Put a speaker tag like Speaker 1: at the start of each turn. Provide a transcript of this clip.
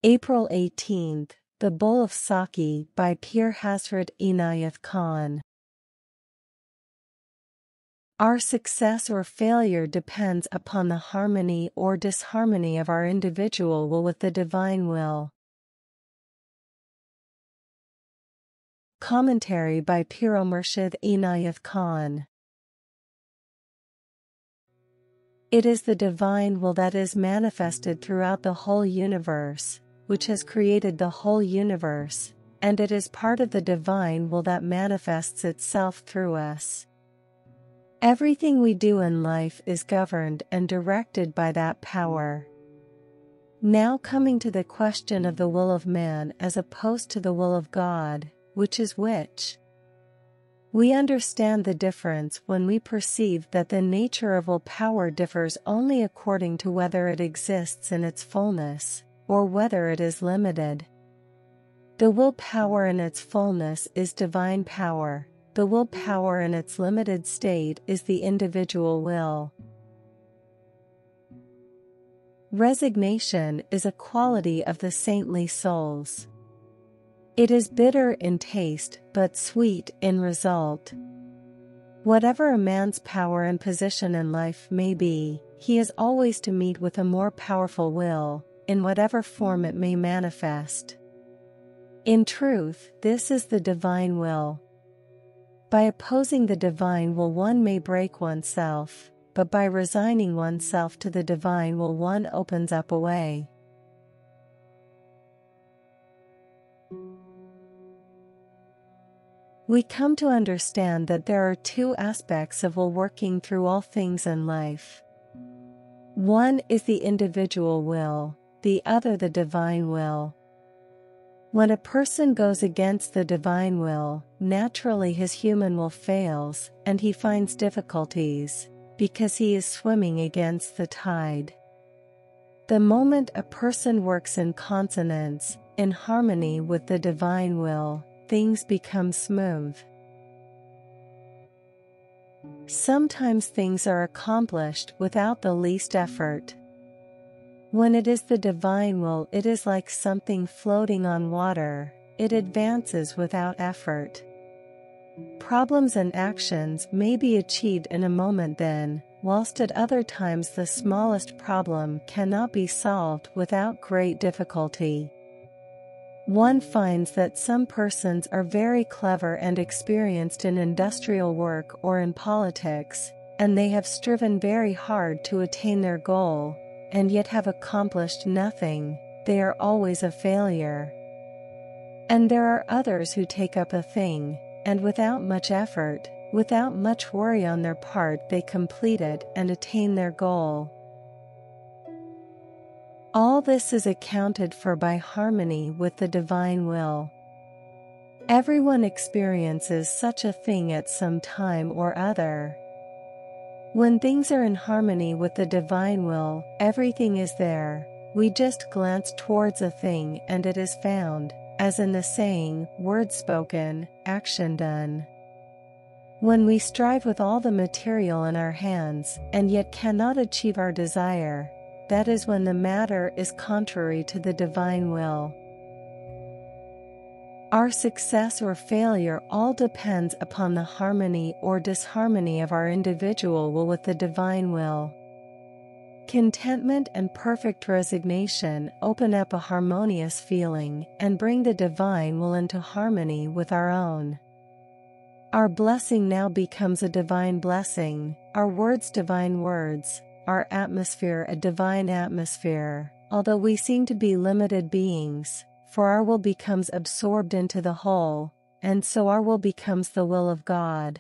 Speaker 1: April 18th, The Bowl of Saki by Pir Hazrat Inayat Khan. Our success or failure depends upon the harmony or disharmony of our individual will with the divine will. Commentary by Pir-o-Murshid Inayat Khan. It is the divine will that is manifested throughout the whole universe, which has created the whole universe, and it is part of the divine will that manifests itself through us. Everything we do in life is governed and directed by that power. Now coming to the question of the will of man as opposed to the will of God, which is which? We understand the difference when we perceive that the nature of will power differs only according to whether it exists in its fullness, or whether it is limited. The will power in its fullness is divine power. The will power in its limited state is the individual will. Resignation is a quality of the saintly souls. It is bitter in taste but sweet in result. Whatever a man's power and position in life may be, he is always to meet with a more powerful will, in whatever form it may manifest. In truth, this is the divine will. By opposing the divine will one may break oneself, but by resigning oneself to the divine will one opens up a way. We come to understand that there are two aspects of will working through all things in life. One is the individual will, the other the divine will. When a person goes against the divine will, naturally his human will fails, and he finds difficulties, because he is swimming against the tide. The moment a person works in consonance, in harmony with the divine will, things become smooth. Sometimes things are accomplished without the least effort. When it is the divine will, it is like something floating on water, it advances without effort. Problems and actions may be achieved in a moment then, whilst at other times the smallest problem cannot be solved without great difficulty. One finds that some persons are very clever and experienced in industrial work or in politics, and they have striven very hard to attain their goal, and yet have accomplished nothing. They are always a failure. And there are others who take up a thing, and without much effort, without much worry on their part, they complete it and attain their goal. All this is accounted for by harmony with the divine will. Everyone experiences such a thing at some time or other. When things are in harmony with the divine will, everything is there. We just glance towards a thing and it is found, as in the saying, word spoken, action done. When we strive with all the material in our hands, and yet cannot achieve our desire, that is when the matter is contrary to the divine will. Our success or failure all depends upon the harmony or disharmony of our individual will with the divine will. Contentment and perfect resignation open up a harmonious feeling and bring the divine will into harmony with our own. Our blessing now becomes a divine blessing, our words divine words, our atmosphere a divine atmosphere, although we seem to be limited beings. For our will becomes absorbed into the whole, and so our will becomes the will of God.